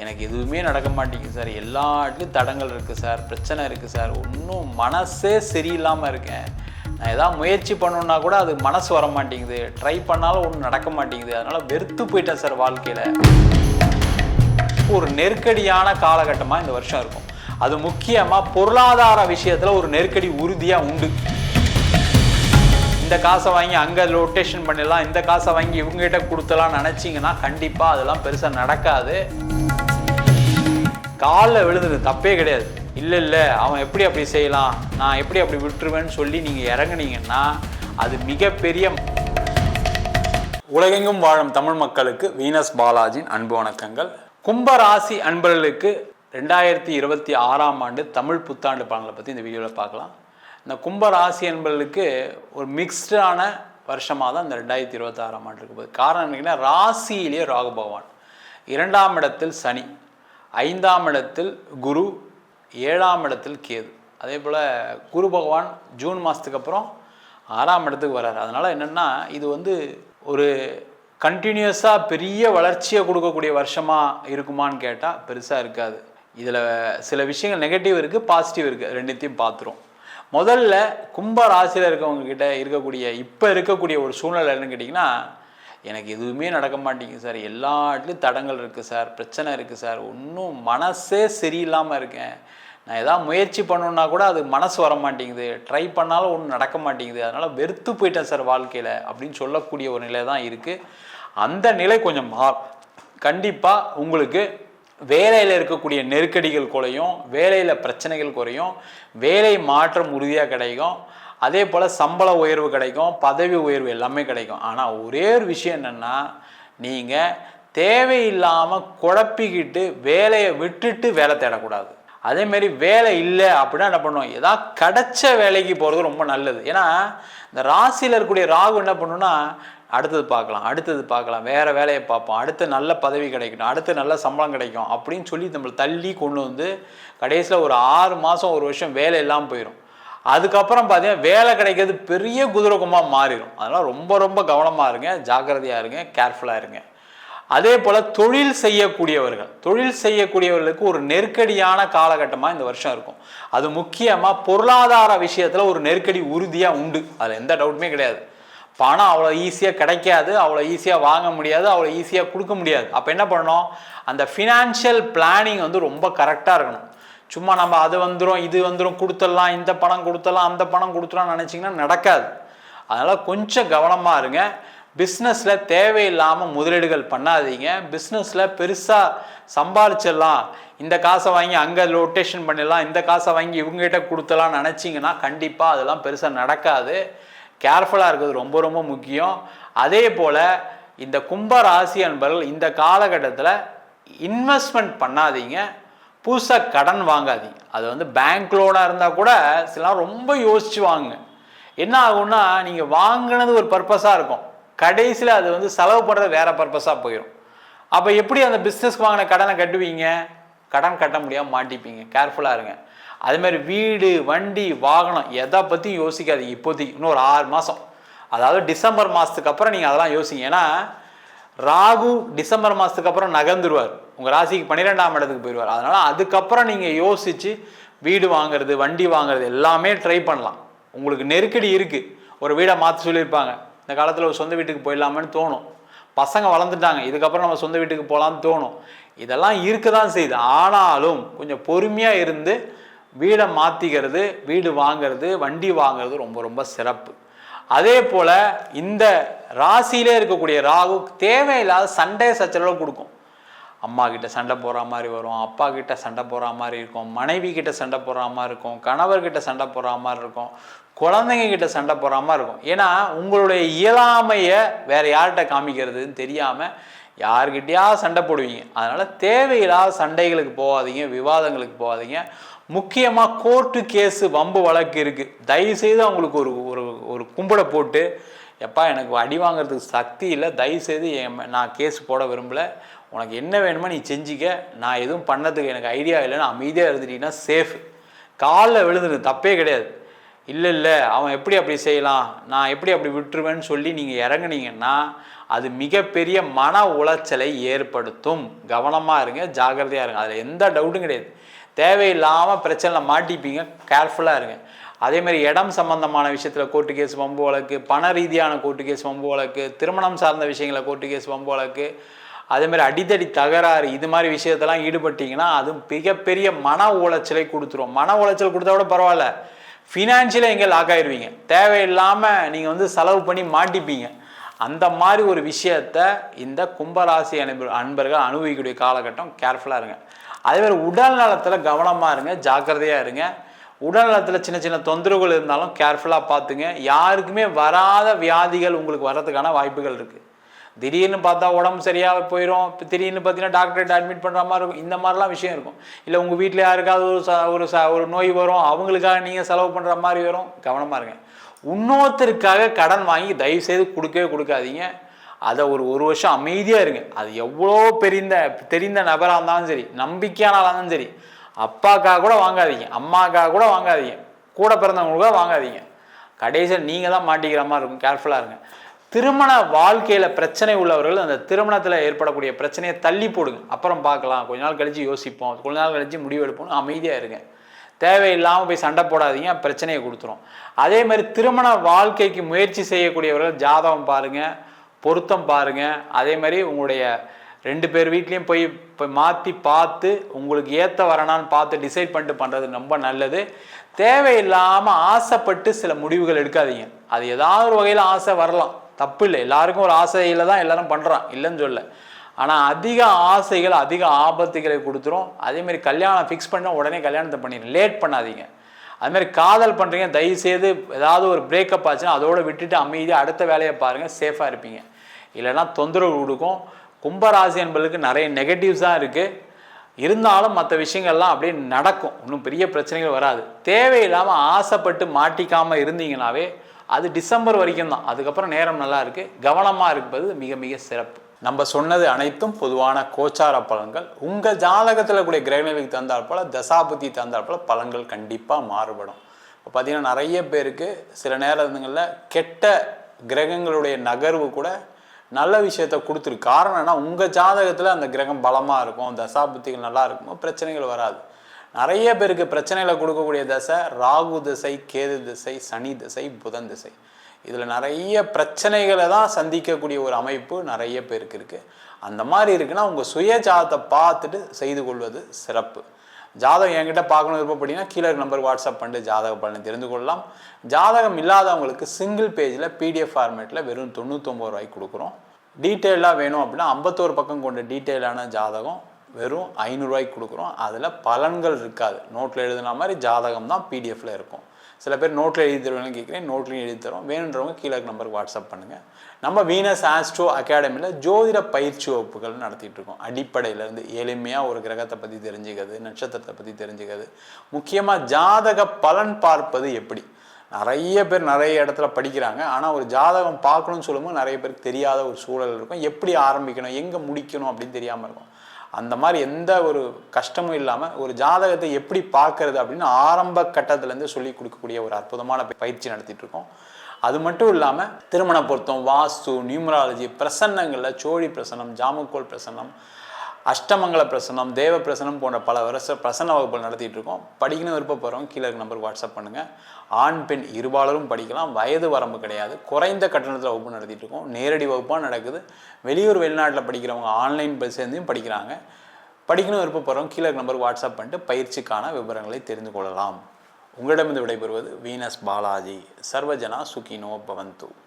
எனக்கு எதுவுமே நடக்க மாட்டேங்குது சார், எல்லாத்துலேயும் தடங்கள் இருக்குது சார், பிரச்சனை இருக்குது சார், ஒன்றும் மனசே சரியில்லாமல் இருக்கேன், நான் எதாவது முயற்சி பண்ணணுன்னா கூட அது மனசு வர மாட்டேங்குது, ட்ரை பண்ணாலும் ஒன்றும் நடக்க மாட்டேங்குது, அதனால் வெறுத்து போயிட்டேன் சார் வாழ்க்கையில். ஒரு நெருக்கடியான காலகட்டமாக இந்த வருஷம் இருக்கும். அது முக்கியமாக பொருளாதார விஷயத்தில் ஒரு நெருக்கடி உறுதியாக உண்டு. இந்த காசை வாங்கி அங்கே ரொட்டேஷன் பண்ணிடலாம், இந்த காசை வாங்கி இவங்ககிட்ட கொடுத்தலாம்னு நினச்சிங்கன்னா கண்டிப்பாக அதெல்லாம் பெருசாக நடக்காது. காலில் விழுந்தது தப்பே கிடையாது. இல்லை அவன் எப்படி அப்படி செய்யலாம், நான் எப்படி அப்படி விட்டுருவேன்னு சொல்லி நீங்கள் இறங்குனீங்கன்னா அது மிகப்பெரிய. உலகெங்கும் வாழும் தமிழ் மக்களுக்கு வீனஸ் பாலாஜியின் அன்பு வணக்கங்கள். கும்பராசி அன்பர்களுக்கு 2026ஆம் ஆண்டு தமிழ் புத்தாண்டு பலன்களை பற்றி இந்த வீடியோவில் பார்க்கலாம். இந்த கும்பராசி அன்பர்களுக்கு ஒரு மிக்ஸ்டான வருஷமாக தான் இந்த 2026ஆம் ஆண்டு இருக்கு போகுது. காரணம் என்னன்னா, ராசியிலே ராகு பகவான், 2ஆம் இடத்தில் சனி, 5ஆம் இடத்தில் குரு, 7ஆம் இடத்தில் கேது. அதே போல் குரு பகவான் ஜூன் மாதத்துக்கு அப்புறம் 6ஆம் இடத்துக்கு வர்றாரு. அதனால் என்னென்னா, இது ஒரு கண்டினியூஸாக பெரிய வளர்ச்சியை கொடுக்கக்கூடிய வருஷமாக இருக்குமான்னு கேட்டால் பெருசாக இருக்காது. இதில் சில விஷயங்கள் நெகட்டிவ் இருக்குது, பாசிட்டிவ் இருக்குது, ரெண்டுத்தையும் பார்த்துரும். முதல்ல கும்ப ராசியில் இருக்கவங்கக்கிட்ட இப்போ இருக்கக்கூடிய ஒரு சூழ்நிலை என்னன்னு கேட்டிங்கன்னா, எனக்கு எதுவுமே நடக்க மாட்டேங்குது சார், எல்லாத்துலேயும் தடங்கள் இருக்குது சார், பிரச்சனை இருக்குது சார், ஒன்றும் மனசே சரியில்லாமல் இருக்கேன், நான் எதாவது முயற்சி பண்ணணுன்னா கூட அது மனசு வர மாட்டேங்குது, ட்ரை பண்ணாலும் ஒன்றும் நடக்க மாட்டேங்குது, அதனால் வெறுத்து போயிட்டேன் சார் வாழ்க்கையில் அப்படின்னு சொல்லக்கூடிய ஒரு நிலை தான் இருக்குது. அந்த நிலை கொஞ்சம் கண்டிப்பாக உங்களுக்கு வேலையில் இருக்கக்கூடிய நெருக்கடிகள் குறையும், வேலையில் பிரச்சனைகள் குறையும், வேலை மாற்றம் உறுதியாக கிடைக்கும், அதே போல் சம்பள உயர்வு கிடைக்கும், பதவி உயர்வு எல்லாமே கிடைக்கும். ஆனால் ஒரே ஒரு விஷயம் என்னென்னா, நீங்கள் தேவையில்லாமல் குழப்பிக்கிட்டு வேலையை விட்டுட்டு வேலை தேடக்கூடாது. அதேமாரி வேலை இல்லை அப்படின்னா என்ன பண்ணுவோம், ஏதாவது கிடைச்ச வேலைக்கு போகிறது ரொம்ப நல்லது. ஏன்னா இந்த ராசியில் இருக்கக்கூடிய ராகு என்ன பண்ணுன்னா, அடுத்தது பார்க்கலாம், வேறு வேலையை பார்ப்போம், அடுத்து நல்ல பதவி கிடைக்கணும், அடுத்து நல்ல சம்பளம் கிடைக்கும் அப்படின்னு சொல்லி நம்மளை தள்ளி கொண்டு வந்து கடைசியில் ஒரு 6 மாதம் 1 வருஷம் வேலை இல்லாமல் போயிடும். அதுக்கப்புறம் பார்த்தீங்கன்னா வேலை கிடைக்கிறது பெரிய குதிரகமாக மாறிடும். அதனால் ரொம்ப ரொம்ப கவனமாக இருங்க, ஜாக்கிரதையாக இருங்க, கேர்ஃபுல்லாக இருங்க. அதே போல் தொழில் செய்யக்கூடியவர்களுக்கு ஒரு நெருக்கடியான காலகட்டமாக இந்த வருஷம் இருக்கும். அது முக்கியமாக பொருளாதார விஷயத்தில் ஒரு நெருக்கடி உறுதியாக உண்டு, அதில் எந்த டவுட்டுமே கிடையாது. பணம் அவ்வளோ ஈஸியாக கிடைக்காது, அவ்வளோ ஈஸியாக வாங்க முடியாது, அவ்வளோ ஈஸியாக கொடுக்க முடியாது. அப்போ என்ன பண்ணணும், அந்த ஃபினான்ஷியல் பிளானிங் ரொம்ப கரெக்டாக இருக்கணும். சும்மா நம்ம அது வந்துடும் இது வந்துடும் கொடுத்துடலாம், இந்த பணம் கொடுத்துடலாம், அந்த பணம் கொடுத்துடலாம் நினச்சிங்கன்னா நடக்காது. அதனால் கொஞ்சம் கவனமாக இருங்க. பிஸ்னஸில் தேவையில்லாமல் முதலீடுகள் பண்ணாதீங்க. பிஸ்னஸில் பெருசாக சம்பாரிச்சிடலாம், இந்த காசை வாங்கி அங்கே ரொட்டேஷன் பண்ணிடலாம், இந்த காசை வாங்கி இவங்ககிட்ட கொடுத்தலாம்னு நினச்சிங்கன்னா கண்டிப்பாக அதெல்லாம் பெருசாக நடக்காது. கேர்ஃபுல்லாக இருக்கிறது ரொம்ப ரொம்ப முக்கியம். அதே போல் இந்த கும்ப ராசி அன்பர்கள் இந்த காலகட்டத்தில் இன்வெஸ்ட்மெண்ட் பண்ணாதீங்க, புதுசாக கடன் வாங்காதீங்க. அது பேங்க் லோனாக இருந்தால் கூட சிலர் ரொம்ப யோசிச்சு வாங்க. என்ன ஆகும்னா, நீங்கள் வாங்கினது ஒரு பர்பஸாக இருக்கும், கடைசியில் அது செலவு பண்ணுறது வேறு பர்பஸாக போயிடும். அப்போ எப்படி அந்த பிஸ்னஸ்க்கு வாங்கின கடனை கட்டுவீங்க, கடன் கட்ட முடியாமல் மாட்டிப்பீங்க. கேர்ஃபுல்லாக இருங்க. அதுமாதிரி வீடு வண்டி வாகனம் எதை பற்றியும் யோசிக்காதீங்க இப்போதைக்கு. இன்னும் ஒரு 6 மாதம், அதாவது டிசம்பர் மாதத்துக்கு அப்புறம் நீங்கள் அதெல்லாம் யோசிங்க. ஏன்னா ராகு டிசம்பர் மாதத்துக்கு அப்புறம் நகர்ந்துருவார், உங்கள் ராசிக்கு 12ஆம் இடத்துக்கு போயிடுவார். அதனால் அதுக்கப்புறம் நீங்கள் யோசித்து வீடு வாங்குறது வண்டி வாங்குறது எல்லாமே ட்ரை பண்ணலாம். உங்களுக்கு நெருக்கடி இருக்குது, ஒரு வீடை மாற்ற சொல்லியிருப்பாங்க, இந்த காலத்தில் ஒரு சொந்த வீட்டுக்கு போயிடலாமன்னு தோணும், பசங்க வளர்ந்துட்டாங்க, இதுக்கப்புறம் நம்ம சொந்த வீட்டுக்கு போகலான்னு தோணும். இதெல்லாம் இருக்க தான் செய்யுது. ஆனாலும் கொஞ்சம் பொறுமையாக இருந்து வீடை மாற்றிக்கிறது, வீடு வாங்கிறது, வண்டி வாங்கிறது ரொம்ப ரொம்ப சிறப்பு. அதே போல் இந்த ராசியிலே இருக்கக்கூடிய ராகு தேவையில்லாத சண்டை சச்சரவு கொடுக்கும். அம்மா கிட்ட சண்டை போடுற மாதிரி வரும், அப்பா கிட்ட சண்டை போடுற மாதிரி இருக்கும், மனைவி கிட்ட சண்டை போடுற மாதிரி இருக்கும், கணவர்கிட்ட சண்டை போடுற மாதிரி இருக்கும், குழந்தைங்க கிட்ட சண்டை போடுற மாதிரி இருக்கும். ஏன்னா உங்களுடைய இயலாமையை வேறு யார்கிட்ட காமிக்கிறதுன்னு தெரியாமல் யார்கிட்டயாவது சண்டை போடுவீங்க. அதனால் தேவையில்லாத சண்டைகளுக்கு போகாதீங்க, விவாதங்களுக்கு போகாதீங்க. முக்கியமாக கோர்ட்டு கேஸு வம்பு வழக்கு இருக்குது, தயவுசெய்து அவங்களுக்கு ஒரு கும்பிட போட்டு, எப்பா எனக்கு அடி வாங்கிறதுக்கு சக்தி இல்லை, தயவுசெய்து நான் கேஸ் போட விரும்பலை, உனக்கு என்ன வேணுமோ நீ செஞ்சிக்க, நான் எதுவும் பண்ணதுக்கு எனக்கு ஐடியா இல்லைன்னு அமைதியாக இருந்துட்டீங்கன்னா சேஃபு. காலில் விழுந்துது தப்பே கிடையாது. இல்லை அவன் எப்படி அப்படி செய்யலாம், நான் எப்படி அப்படி விட்டுருவேன்னு சொல்லி நீங்கள் இறங்குனீங்கன்னா அது மிகப்பெரிய மன உளைச்சலை ஏற்படுத்தும். கவனமாக இருங்க, ஜாகிரதையாக இருங்க, அதில் எந்த டவுட்டும் கிடையாது. தேவையில்லாமல் பிரச்சனையில் மாட்டிப்பீங்க, கேர்ஃபுல்லாக இருங்க. அதேமாதிரி இடம் சம்பந்தமான விஷயத்தில் கோர்ட்டு கேஸ் வம்பு வழக்கு, பண ரீதியான கோர்ட்டு கேஸ் வம்பு வழக்கு, திருமணம் சார்ந்த விஷயங்களை கோர்ட்டு கேஸ் வம்பு வழக்கு, அதேமாதிரி அடித்தடி தகராறு, இது மாதிரி விஷயத்தெல்லாம் ஈடுபட்டிங்கன்னா அது மிகப்பெரிய மன உளைச்சலை கொடுத்துரும். மன உளைச்சல் கொடுத்தா கூட பரவாயில்ல, ஃபினான்ஷியலாக எங்கே லாக் ஆகிடுவீங்க, தேவையில்லாமல் நீங்கள் செலவு பண்ணி மாட்டிப்பீங்க. அந்த மாதிரி ஒரு விஷயத்த இந்த கும்பராசி அன்பர்கள் அனுபவிக்கக்கூடிய காலகட்டம். கேர்ஃபுல்லாக இருங்க. அதேமாதிரி உடல் நலத்தில் கவனமாக இருங்க, ஜாக்கிரதையாக இருங்க. உடல் நலத்தில் சின்ன சின்ன தொந்தரவுகள் இருந்தாலும் கேர்ஃபுல்லாக பார்த்துங்க. யாருக்குமே வராத வியாதிகள் உங்களுக்கு வர்றதுக்கான வாய்ப்புகள் இருக்குது. திடீர்னு பார்த்தா உடம்பு சரியாக போயிடும், இப்போ திடீர்னு பார்த்தீங்கன்னா டாக்டர்கிட்ட அட்மிட் பண்ணுற மாதிரி இருக்கும். இந்த மாதிரிலாம் விஷயம் இருக்கும். இல்லை உங்கள் வீட்டில் யாருக்காவது ஒரு நோய் வரும், அவங்களுக்காக நீங்கள் செலவு பண்ணுற மாதிரி வரும். கவனமாக இருங்க. இன்னொருத்தருக்காக கடன் வாங்கி தயவுசெய்து கொடுக்கவே கொடுக்காதீங்க. அதை ஒரு வருஷம் அமைதியாக இருங்க. அது எவ்வளோ தெரிந்த நபராக இருந்தாலும் சரி, நம்பிக்கையான ஆளாக இருந்தாலும் சரி, அப்பாக்காக கூட வாங்காதீங்க, அம்மாக்காக கூட வாங்காதீங்க, கூட பிறந்தவங்களுக்காக வாங்காதீங்க. கடைசியில் நீங்கள் தான் மாட்டிக்கிற மாதிரி இருக்கும். கேர்ஃபுல்லாக இருங்க. திருமண வாழ்க்கையில் பிரச்சனை உள்ளவர்கள் அந்த திருமணத்தில் ஏற்படக்கூடிய பிரச்சனையை தள்ளி போடுங்க. அப்புறம் பார்க்கலாம், கொஞ்ச நாள் கழித்து யோசிப்போம், கொஞ்ச நாள் கழித்து முடிவெடுப்போம். அமைதியாக இருங்க. தேவையில்லாமல் போய் சண்டை போடாதீங்க, பிரச்சனையை கொடுத்துரும். அதே மாதிரி திருமண வாழ்க்கைக்கு முயற்சி செய்யக்கூடியவர்கள் ஜாதகம் பாருங்கள், பொருத்தம் பாருங்கள். அதே மாதிரி உங்களுடைய 2 பேர் வீட்லேயும் போய் மாற்றி பார்த்து உங்களுக்கு ஏற்ற வரனான்னு பார்த்து டிசைட் பண்ணிட்டு பண்ணுறது ரொம்ப நல்லது. தேவையில்லாமல் ஆசைப்பட்டு சில முடிவுகள் எடுக்காதீங்க. அது ஏதாவது ஒரு வகையில் ஆசை வரலாம், தப்பு இல்லை. எல்லாருக்கும் ஒரு ஆசையில் தான் எல்லாரும் பண்ணுறான், இல்லைன்னு சொல்ல. ஆனால் அதிக ஆசைகள் அதிக ஆபத்துகளை கொடுத்துரும். அதேமாதிரி கல்யாணம் ஃபிக்ஸ் பண்ணால் உடனே கல்யாணத்தை பண்ணிடுங்க, லேட் பண்ணாதீங்க. அதுமாதிரி காதல் பண்ணுறீங்க, தயவுசெய்து ஏதாவது ஒரு பிரேக்கப் ஆச்சுன்னா அதோடு விட்டுட்டு அமைதியாக அடுத்த வேலையை பாருங்கள், சேஃபாக இருப்பீங்க. இல்லைன்னா தொந்தரவு கொடுக்கும். கும்பராசி என்பதுக்கு நிறைய நெகட்டிவ்ஸ் தான் இருக்குது. இருந்தாலும் மற்ற விஷயங்கள்லாம் அப்படியே நடக்கும், இன்னும் பெரிய பிரச்சனைகள் வராது. தேவையில்லாமல் ஆசைப்பட்டு மாட்டிக்காமல் இருந்தீங்கன்னாவே அது டிசம்பர் வரைக்கும் தான். அதுக்கப்புறம் நேரம் நல்லா இருக்குது. கவனமாக இருப்பது மிக மிக சிறப்பு. நம்ம சொன்னது அனைத்தும் பொதுவான கோச்சார பலன்கள். உங்கள் ஜாதகத்தில் கூடிய கிரகநிலைக்கு தந்தால் போல், தசாபுத்தி தந்தால் போல் பலன்கள் கண்டிப்பாக மாறுபடும். இப்போ பார்த்திங்கன்னா நிறைய பேருக்கு சில நேரங்களில் கெட்ட கிரகங்களுடைய நகர்வு கூட நல்ல விஷயத்த கொடுத்துருக்கு. காரணம் என்ன, உங்கள் ஜாதகத்தில் அந்த கிரகம் பலமாக இருக்கும், தசாபுத்திகள் நல்லா இருக்கும், பிரச்சனைகள் வராது. நிறைய பேருக்கு பிரச்சனைகளை கொடுக்கக்கூடிய தசை ராகு திசை, கேது திசை, சனி திசை, புதன் திசை. இதில் நிறைய பிரச்சனைகளை தான் சந்திக்கக்கூடிய ஒரு அமைப்பு நிறைய பேருக்கு இருக்குது. அந்த மாதிரி இருக்குன்னா உங்கள் சுய ஜாதகத்தை பார்த்துட்டு செய்து கொள்வது சிறப்பு. ஜாதகம் என்கிட்ட பார்க்கணும் விருப்பப்பட்டீங்கன்னா கீழே நம்பருக்கு வாட்ஸ்அப் பண்ணிட்டு ஜாதக பலனை தெரிந்து கொள்ளலாம். ஜாதகம் இல்லாதவங்களுக்கு சிங்கிள் பேஜில் PDF ஃபார்மேட்டில் வெறும் 99 ரூபாய்க்கு கொடுக்குறோம். டீட்டெயிலாக வேணும் அப்படின்னா 51 பக்கம் கொண்ட டீட்டெயிலான ஜாதகம் வெறும் 500 ரூபாய்க்கு கொடுக்குறோம். அதில் பலன்கள் இருக்காது, நோட்டில் எழுதுன மாதிரி ஜாதகம் தான் PDFல இருக்கும். சில பேர் நோட்டில் எழுதி தருவாங்க கேட்குறேன், நோட்லையும் எழுதி தரோம். வேணுன்றவங்க கீழே நம்பருக்கு வாட்ஸ்அப் பண்ணுங்கள். நம்ம வீனஸ் ஆஸ்ட்ரோ அகாடமியில் ஜோதிட பயிற்சி வகுப்புகள் நடத்திட்டு இருக்கோம். அடிப்படையிலேருந்து எளிமையாக ஒரு கிரகத்தை பற்றி தெரிஞ்சுக்கிறது, நட்சத்திரத்தை பற்றி தெரிஞ்சுக்கிறது, முக்கியமாக ஜாதக பலன் பார்ப்பது எப்படி. நிறைய பேர் நிறைய இடத்துல படிக்கிறாங்க, ஆனால் ஒரு ஜாதகம் பார்க்கணும்னு சொல்லும்போது நிறைய பேருக்கு தெரியாத ஒரு சூழல் இருக்கும். எப்படி ஆரம்பிக்கணும், எங்கே முடிக்கணும் அப்படின்னு தெரியாமல் இருக்கும். அந்த மாதிரி எந்த ஒரு கஷ்டமும் இல்லாமல் ஒரு ஜாதகத்தை எப்படி பார்க்கறது அப்படின்னு ஆரம்ப கட்டத்திலேருந்து சொல்லி கொடுக்கக்கூடிய ஒரு அற்புதமான பயிற்சி நடத்திட்டு இருக்கோம். அது மட்டும் இல்லாமல் திருமண பொருத்தம், வாஸ்து, நியூமராலஜி, பிரசன்னங்களில் சோழி பிரசன்னம், ஜாமுக்கோல் பிரசன்னம், அஷ்டமங்கல பிரசன்னம், தேவ பிரசன்னம் போன்ற பல வருஷ பிரசன்ன வகுப்புகள் நடத்திட்டு இருக்கோம். படிக்கணும் விருப்பப்படுறவங்க கீழே நம்பருக்கு வாட்ஸ்அப் பண்ணுங்கள். ஆண் பெண் இருபாலரும் படிக்கலாம், வயது வரம்பு கிடையாது. குறைந்த கட்டணத்தில் வகுப்பு நடத்திட்டு இருக்கோம். நேரடி வகுப்பாக நடக்குது. வெளியூர் வெளிநாட்டில் படிக்கிறவங்க ஆன்லைன் சேர்ந்தும் படிக்கிறாங்க. படிக்கணும் விருப்பப்படுறவங்க கீழே நம்பருக்கு வாட்ஸ்அப் பண்ணிட்டு பயிற்சிக்கான விவரங்களை தெரிந்து கொள்ளலாம். உங்களிடமிருந்து விடைபெறுவது வீனஸ் பாலாஜி. சர்வஜனா சுகினோ பவந்து.